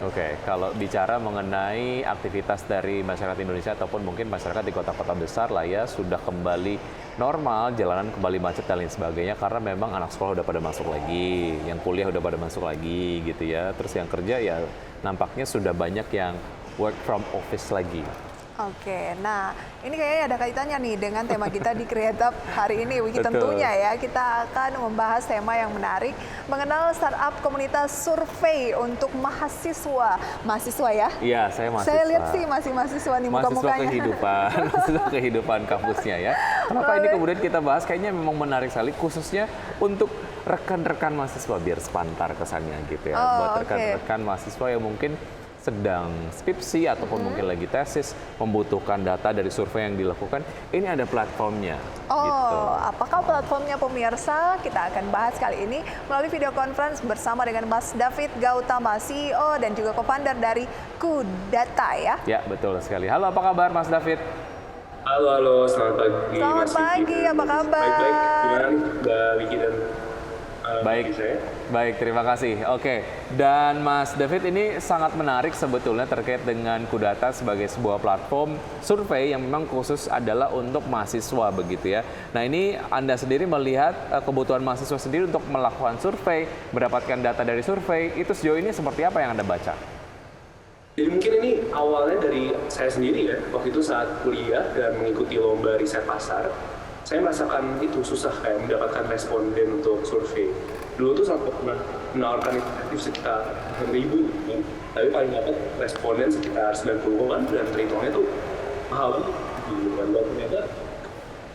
Oke, kalau bicara mengenai aktivitas dari masyarakat Indonesia ataupun mungkin masyarakat di kota-kota besar lah ya sudah kembali normal, jalanan kembali macet dan lain sebagainya karena memang anak sekolah udah pada masuk lagi, yang kuliah udah pada masuk lagi gitu ya. Terus yang kerja ya nampaknya sudah banyak yang work from office lagi. Oke, nah ini kayaknya ada kaitannya nih dengan tema kita di Creative hari ini, Wiki. Betul. Tentunya ya, kita akan membahas tema yang menarik, mengenal startup komunitas survei untuk mahasiswa. Mahasiswa ya? Iya, saya mahasiswa. Saya lihat sih masih mahasiswa nih muka-mukanya. Mahasiswa kehidupan kampusnya ya. Kenapa ini kemudian kita bahas, kayaknya memang menarik sekali, khususnya untuk rekan-rekan mahasiswa, biar sepantar kesannya gitu ya. Buat rekan-rekan mahasiswa yang mungkin sedang skripsi ataupun mungkin lagi tesis, membutuhkan data dari survei yang dilakukan, ini ada platformnya. Gitu. Apakah platformnya pemirsa? Kita akan bahas kali ini melalui video conference bersama dengan Mas David Gautama, CEO dan juga co-founder dari Kudata ya. Ya, betul sekali. Halo, apa kabar Mas David? Halo, selamat pagi. Selamat pagi, apa kabar? Baik-baik, gimana nih Mbak Wiki dan Baik, saya? baik, terima kasih. Oke, dan Mas David, ini sangat menarik sebetulnya terkait dengan Kudata sebagai sebuah platform survei yang memang khusus adalah untuk mahasiswa begitu ya. Nah, ini Anda sendiri melihat kebutuhan mahasiswa sendiri untuk melakukan survei, mendapatkan data dari survei, itu sejauh ini seperti apa yang Anda baca? Jadi mungkin ini awalnya dari saya sendiri ya, waktu itu saat kuliah dan mengikuti lomba riset pasar, saya merasakan itu susah kayak mendapatkan responden untuk survei. Dulu tuh sampai pernah menawarkan insentif sekitar 1.000, kan? Tapi paling dapat responden sekitar 90-an dan perhitungannya tuh mahal banget. Dan ternyata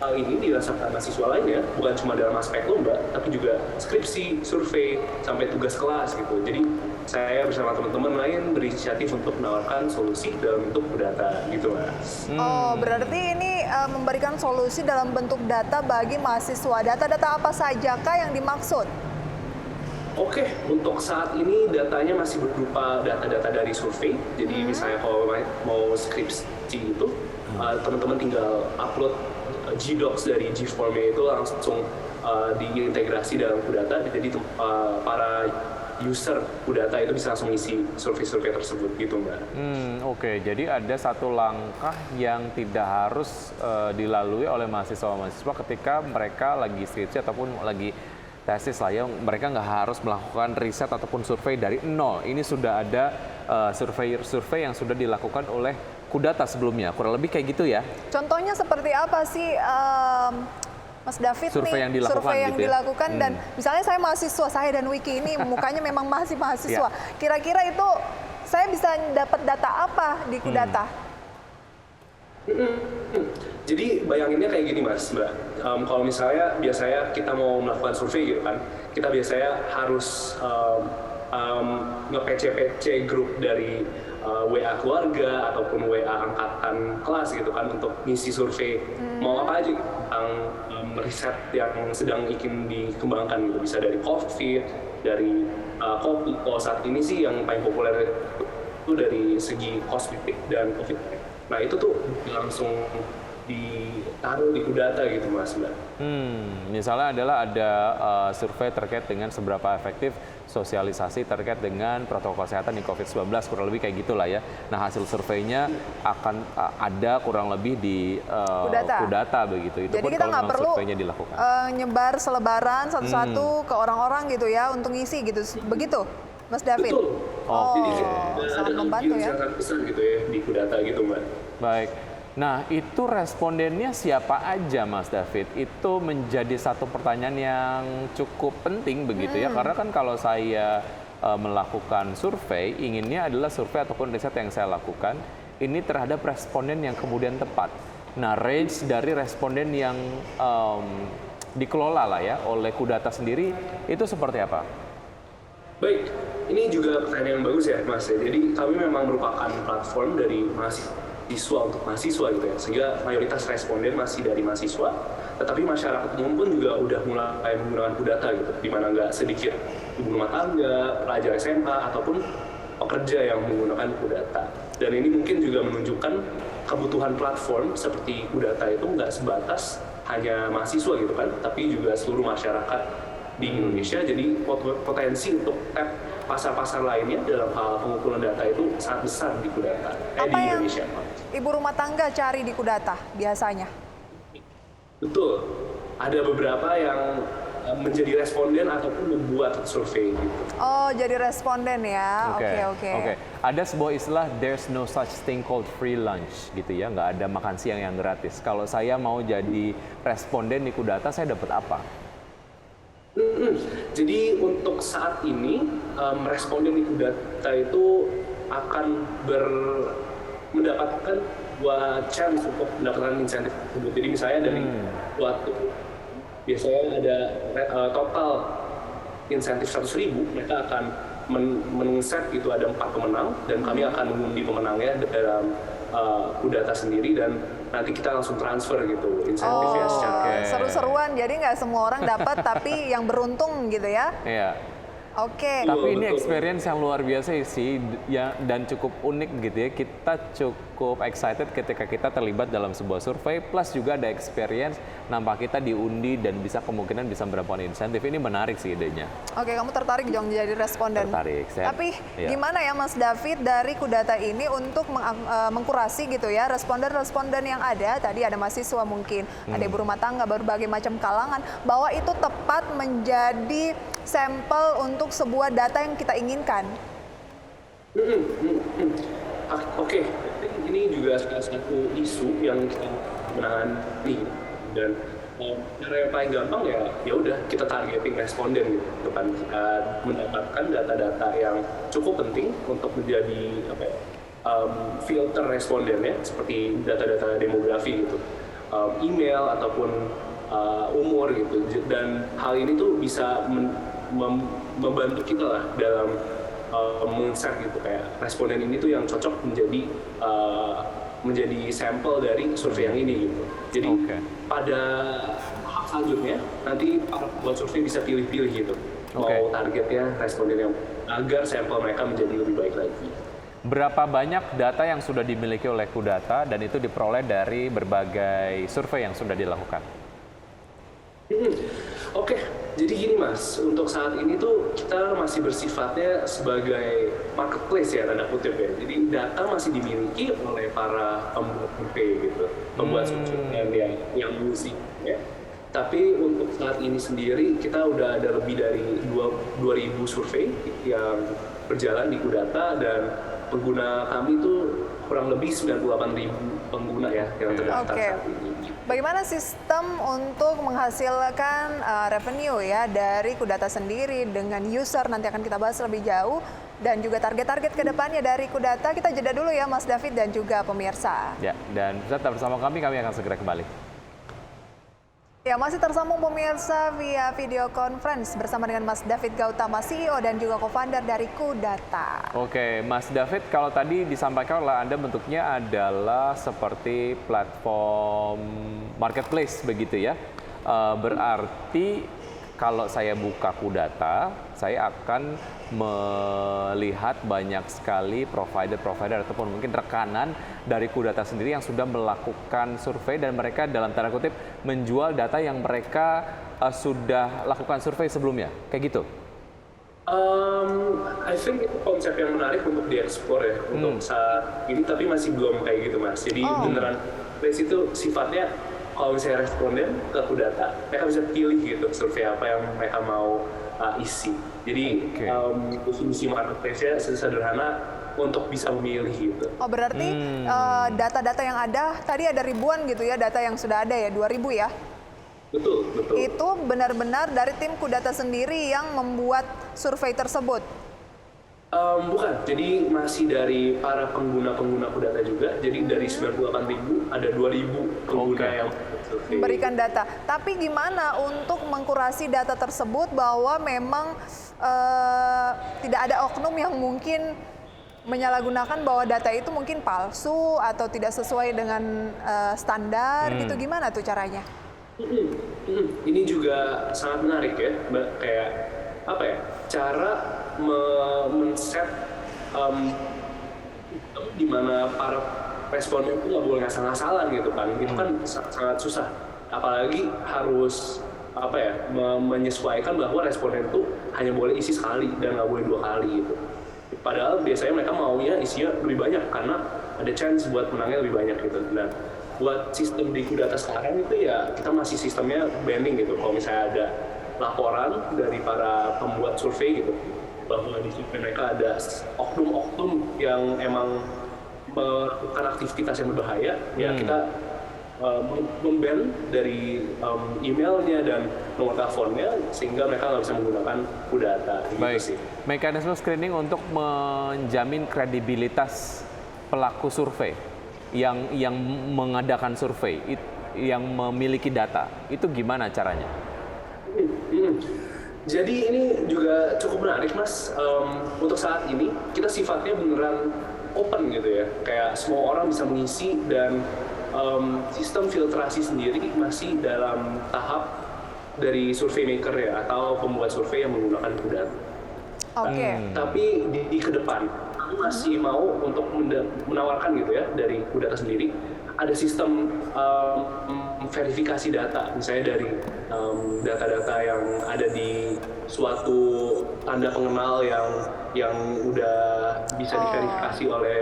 hal ini dirasakan mahasiswa lainnya, bukan cuma dalam aspek lomba, tapi juga skripsi, survei, sampai tugas kelas gitu. Jadi saya bersama teman-teman lain berinisiatif untuk menawarkan solusi dalam bentuk data gitu Mas. Oh, berarti ini memberikan solusi dalam bentuk data bagi mahasiswa. Data-data apa sajakah yang dimaksud? Oke, untuk saat ini datanya masih berupa data-data dari survei. Jadi misalnya kalau mau skripsi itu, teman-teman tinggal upload Gdocs dari Gform-nya itu langsung diintegrasi dalam Kudata. Jadi para user Kudata itu bisa langsung isi survei-survei tersebut gitu Mbak. Oke, jadi ada satu langkah yang tidak harus dilalui oleh mahasiswa-mahasiswa ketika mereka lagi skripsi ataupun lagi tesis lah ya, mereka nggak harus melakukan riset ataupun survei dari nol. Ini sudah ada survei yang sudah dilakukan oleh Kudata sebelumnya, kurang lebih kayak gitu ya. Contohnya seperti apa sih, Mas David, survei yang dilakukan, survei yang gitu ya? dilakukan dan misalnya saya mahasiswa, saya dan Wiki ini mukanya memang masih mahasiswa. Kira-kira itu saya bisa dapat data apa di Kudata? Jadi bayanginnya kayak gini Mas, Mbak. Kalau misalnya biasanya kita mau melakukan survei gitu kan, kita biasanya harus nge-PC grup dari WA keluarga ataupun WA angkatan kelas gitu kan untuk ngisi survei mau apa aja gitu, tentang riset yang sedang ingin dikembangkan gitu, bisa dari COVID, dari kopi. Kalau saat ini sih yang paling populer itu dari segi kosmetik dan COVID. Nah itu tuh langsung ditaruh di Kudata gitu Mas Mbak. Misalnya adalah ada survei terkait dengan seberapa efektif sosialisasi terkait dengan protokol kesehatan di COVID-19, kurang lebih kayak gitulah ya. Nah hasil surveinya akan ada kurang lebih di Kudata begitu. Itu jadi pun kita kalau nggak memang perlu surveinya dilakukan. nyebar selebaran satu-satu ke orang-orang gitu ya untuk ngisi gitu, begitu Mas David? Betul. Oh, Jadi sangat ada membantu audiens ya. yang sangat besar gitu ya di Kudata gitu Mbak. Baik. Nah, itu respondennya siapa aja, Mas David? Itu menjadi satu pertanyaan yang cukup penting begitu ya. Karena kan kalau saya melakukan survei, inginnya adalah survei ataupun riset yang saya lakukan ini terhadap responden yang kemudian tepat. Nah, range dari responden yang dikelola lah ya oleh Kudata sendiri itu seperti apa? Baik, ini juga pertanyaan yang bagus ya Mas. Jadi kami memang merupakan platform dari mahasiswa untuk mahasiswa gitu ya, sehingga mayoritas responden masih dari mahasiswa, tetapi masyarakat umum pun juga udah mulai menggunakan Kudata gitu, di mana nggak sedikit ibu rumah tangga, pelajar SMA, ataupun pekerja yang menggunakan Kudata. Dan ini mungkin juga menunjukkan kebutuhan platform seperti Kudata itu nggak sebatas hanya mahasiswa gitu kan, tapi juga seluruh masyarakat di Indonesia. Jadi potensi untuk tap pasar-pasar lainnya dalam hal pengumpulan data itu sangat besar di Kudata, Apa di yang Indonesia. ibu rumah tangga cari di Kudata biasanya? Betul, ada beberapa yang menjadi responden ataupun membuat survei gitu. Oh, jadi responden ya. Oke. Ada sebuah istilah there's no such thing called free lunch gitu ya, nggak ada makan siang yang gratis. Kalau saya mau jadi responden di Kudata, saya dapat apa? Jadi untuk saat ini responden di Kudata itu akan mendapatkan dua chance untuk mendapatkan insentif tersebut. Jadi misalnya dari suatu biasanya ada total insentif 100.000, mereka akan men-set itu ada 4 pemenang dan kami akan mengundi pemenangnya dalam Kudata sendiri dan nanti kita langsung transfer gitu insentifnya secara Seru-seruan, jadi nggak semua orang dapat tapi yang beruntung gitu ya. Iya. Oke. Tapi ini experience yang luar biasa sih ya, dan cukup unik gitu ya. Kita cukup excited ketika kita terlibat dalam sebuah survei, plus juga ada experience nampak kita diundi dan kemungkinan bisa mendapatkan insentif. Ini menarik sih idenya. Oke, kamu tertarik dong jadi responden? Tertarik. Tapi gimana ya Mas David dari Kudata ini untuk mengkurasi gitu ya responden-responden yang ada, tadi ada mahasiswa mungkin, ada ibu rumah tangga, berbagai macam kalangan, bahwa itu tepat menjadi sampel untuk sebuah data yang kita inginkan. Oke, ini juga salah satu isu yang kita menangani dan cara yang paling gampang ya udah kita targeting responden gitu kan, mendapatkan data-data yang cukup penting untuk menjadi filter respondennya seperti data-data demografi gitu, email ataupun umur gitu, dan hal ini tuh bisa membantu kita lah dalam men-set gitu kayak responden ini tuh yang cocok menjadi sampel dari survei yang ini gitu. Jadi pada tahap selanjutnya nanti para pembuat survei bisa pilih-pilih gitu mau targetnya responden yang agar sampel mereka menjadi lebih baik lagi. Berapa banyak data yang sudah dimiliki oleh Kudata dan itu diperoleh dari berbagai survei yang sudah dilakukan? Oke, jadi gini Mas, untuk saat ini tuh kita masih bersifatnya sebagai marketplace ya, tanda kutip ya. Jadi data masih dimiliki oleh para pembuat survei gitu, pembuat survei yang musik ya. Tapi untuk saat ini sendiri kita udah ada lebih dari 2.000 survei yang berjalan di Kudata dan pengguna kami tuh kurang lebih 98.000 pengguna ya yang terdaftar saat ini. Bagaimana sistem untuk menghasilkan revenue ya dari Kudata sendiri dengan user, nanti akan kita bahas lebih jauh, dan juga target-target ke depannya dari Kudata. Kita jeda dulu ya Mas David dan juga pemirsa. Ya, dan tetap bersama kami akan segera kembali. Ya, masih tersambung pemirsa via video conference bersama dengan Mas David Gautama, CEO dan juga co-founder dari Kudata. Oke, Mas David, kalau tadi disampaikan oleh Anda bentuknya adalah seperti platform marketplace begitu ya. Berarti kalau saya buka Kudata, saya akan melihat banyak sekali provider-provider ataupun mungkin rekanan dari Kudata sendiri yang sudah melakukan survei dan mereka dalam tanda kutip menjual data yang mereka sudah lakukan survei sebelumnya, kayak gitu? I think itu konsep yang menarik untuk dieksplor ya untuk saat ini, tapi masih belum kayak gitu Mas. Jadi beneran place itu sifatnya kalau misalnya responden ke Kudata, mereka bisa pilih gitu survei apa yang mereka mau isi. Jadi fungsi marketplace-nya sederhana untuk bisa memilih gitu. Oh, berarti data-data yang ada, tadi ada ribuan gitu ya, data yang sudah ada ya, 2.000 ya? Betul. Itu benar-benar dari tim Kudata sendiri yang membuat survei tersebut? Bukan, jadi masih dari para pengguna Kudata juga. Jadi dari 98.000 ada 2.000 pengguna yang memberikan data. Tapi gimana untuk mengkurasi data tersebut bahwa memang tidak ada oknum yang mungkin menyalahgunakan bahwa data itu mungkin palsu atau tidak sesuai dengan standar gitu, gimana tuh caranya? Ini juga sangat menarik ya, kayak apa ya, cara men-set di mana para responden itu nggak boleh ngasal-ngasalan gitu kan. Itu kan sangat susah, apalagi harus menyesuaikan bahwa responden itu hanya boleh isi sekali dan nggak boleh 2 kali gitu. Padahal biasanya mereka maunya isinya lebih banyak karena ada chance buat menangnya lebih banyak gitu. Nah, buat sistem di Kudata sekarang itu ya kita masih sistemnya banding gitu. Kalau misalnya ada laporan dari para pembuat survei gitu bahwa di survei mereka ada oknum-oknum yang emang melakukan aktivitas yang berbahaya, ya kita memban dari emailnya dan nomor teleponnya sehingga mereka nggak bisa menggunakan Kudata. Baik, gitu sih. mekanisme screening untuk menjamin kredibilitas pelaku survei yang mengadakan survei, yang memiliki data, itu gimana caranya? Jadi ini juga cukup menarik Mas. Untuk saat ini kita sifatnya beneran open gitu ya, kayak semua orang bisa mengisi dan sistem filtrasi sendiri masih dalam tahap dari survei maker ya atau pembuat survei yang menggunakan Kudata. Oke. Tapi di ke depan kami masih mau untuk menawarkan gitu ya dari Kudata sendiri ada sistem verifikasi data, misalnya dari data-data yang ada di suatu tanda pengenal yang udah bisa diverifikasi oleh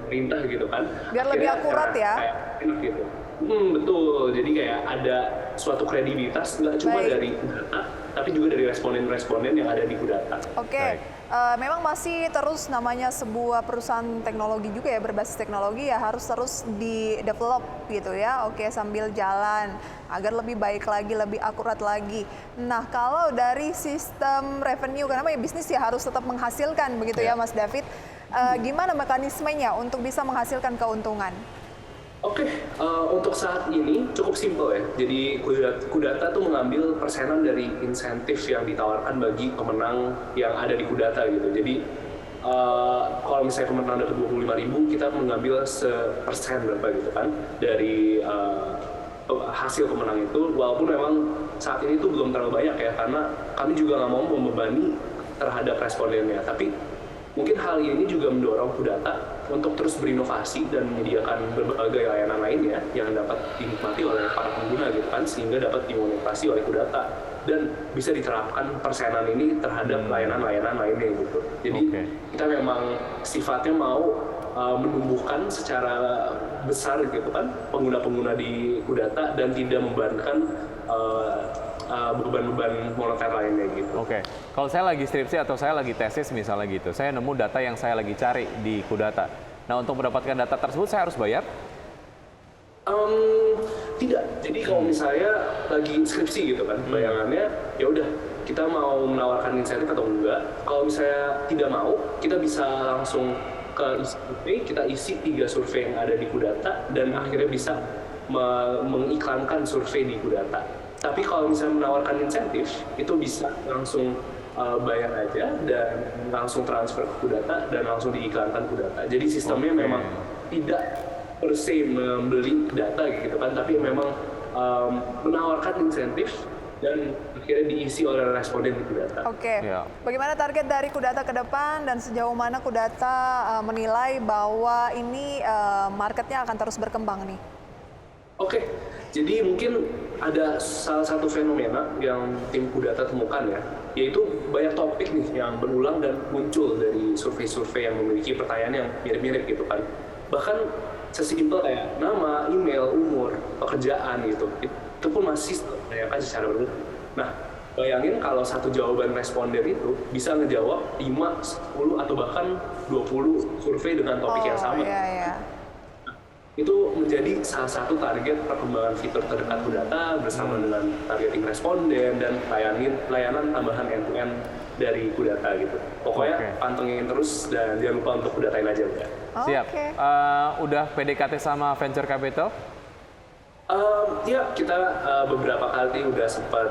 pemerintah gitu kan. Biar lebih akurat ya. Kayak enak gitu. Betul, jadi kayak ada suatu kredibilitas nggak cuma dari Kudata, tapi juga dari responden-responden yang ada di Kudata. Oke. Memang masih terus namanya sebuah perusahaan teknologi juga ya, berbasis teknologi ya harus terus di-develop gitu ya. Oke, sambil jalan agar lebih baik lagi, lebih akurat lagi. Nah, kalau dari sistem revenue, karena ya bisnis ya harus tetap menghasilkan begitu ya Mas David. Gimana mekanismenya untuk bisa menghasilkan keuntungan? Oke, untuk saat ini cukup simpel ya. Jadi Kudata tuh mengambil persenan dari insentif yang ditawarkan bagi pemenang yang ada di Kudata gitu. Jadi kalau misalnya pemenang dapat 25.000, kita mengambil sepersen berapa gitu kan dari hasil pemenang itu. Walaupun memang saat ini tuh belum terlalu banyak ya, karena kami juga nggak mau membebani terhadap respondennya. Tapi mungkin hal ini juga mendorong Kudata untuk terus berinovasi dan menyediakan berbagai layanan lainnya yang dapat dinikmati oleh para pengguna gitu kan, sehingga dapat dimonetisasi oleh Kudata dan bisa diterapkan persenan ini terhadap layanan-layanan lainnya gitu. Jadi kita memang sifatnya mau menumbuhkan secara besar gitu kan pengguna-pengguna di Kudata dan tidak membebankan beban-beban moneter lainnya gitu. Oke, kalau saya lagi skripsi atau saya lagi tesis misalnya gitu, saya nemu data yang saya lagi cari di Kudata. Nah, untuk mendapatkan data tersebut saya harus bayar? Tidak. Jadi kalau misalnya lagi skripsi gitu kan, bayangannya ya udah kita mau menawarkan insentif atau enggak. Kalau misalnya tidak mau, kita bisa langsung ke survei, kita isi 3 survei yang ada di Kudata dan akhirnya bisa mengiklankan survei di Kudata. Tapi kalau misalnya menawarkan insentif, itu bisa langsung bayar aja dan langsung transfer ke Kudata dan langsung diiklankan Kudata. Jadi sistemnya memang tidak per se membeli data gitu kan, tapi memang menawarkan insentif dan akhirnya diisi oleh responden di Kudata. Oke. Bagaimana target dari Kudata ke depan dan sejauh mana Kudata menilai bahwa ini marketnya akan terus berkembang nih? Oke, jadi mungkin ada salah satu fenomena yang tim Kudata temukan ya, yaitu banyak topik nih yang berulang dan muncul dari survei-survei yang memiliki pertanyaan yang mirip-mirip gitu kan. Bahkan sesimpel kayak nama, email, umur, pekerjaan gitu, itu pun masih ditanyakan secara berulang. Nah, bayangin kalau satu jawaban responden itu bisa ngejawab 5, 10, atau bahkan 20 survei dengan topik yang sama. Itu menjadi salah satu target perkembangan fitur terdekat Kudata bersama dengan targeting responden dan layanan tambahan end-to-end dari Kudata gitu. Pokoknya pantengin terus dan jangan lupa untuk Kudatain aja udah. Siap. Udah PDKT sama venture capital? Ya, kita beberapa kali udah sempat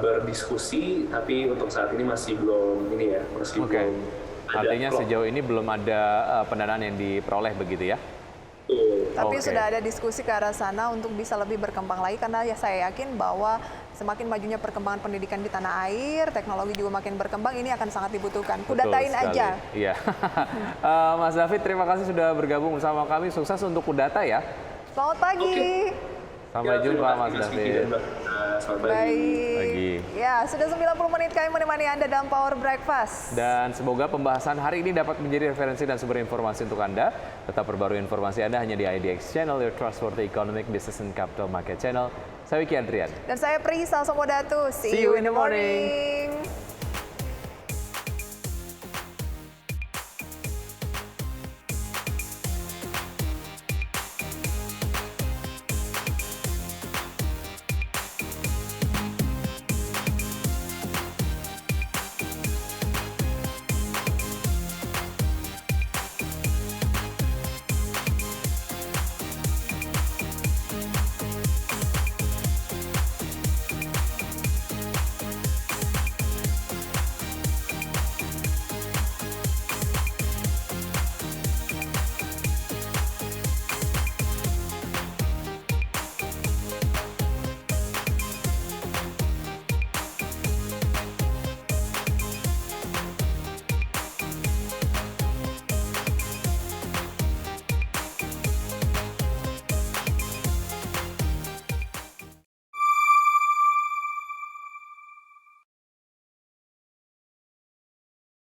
berdiskusi, tapi untuk saat ini masih belum ini ya, masih belum ada. Artinya sejauh ini belum ada pendanaan yang diperoleh begitu ya? Tapi sudah ada diskusi ke arah sana untuk bisa lebih berkembang lagi, karena ya saya yakin bahwa semakin majunya perkembangan pendidikan di tanah air, teknologi juga makin berkembang, ini akan sangat dibutuhkan. Kudatain aja. Iya. Mas David, terima kasih sudah bergabung bersama kami. Sukses untuk Kudata ya. Selamat pagi. Sampai Ya, jumpa terima Mas kasih, Vicky David. dan Mbak Rina. Selamat pagi. Baik. Pagi. Ya, sudah 90 menit kami menemani Anda dalam Power Breakfast. Dan semoga pembahasan hari ini dapat menjadi referensi dan sumber informasi untuk Anda. Tetap perbarui informasi Anda hanya di IDX Channel, your trustworthy economic business and capital market channel. Saya Wiki Adrian. Dan saya Prisa Somodatu. See you in the morning.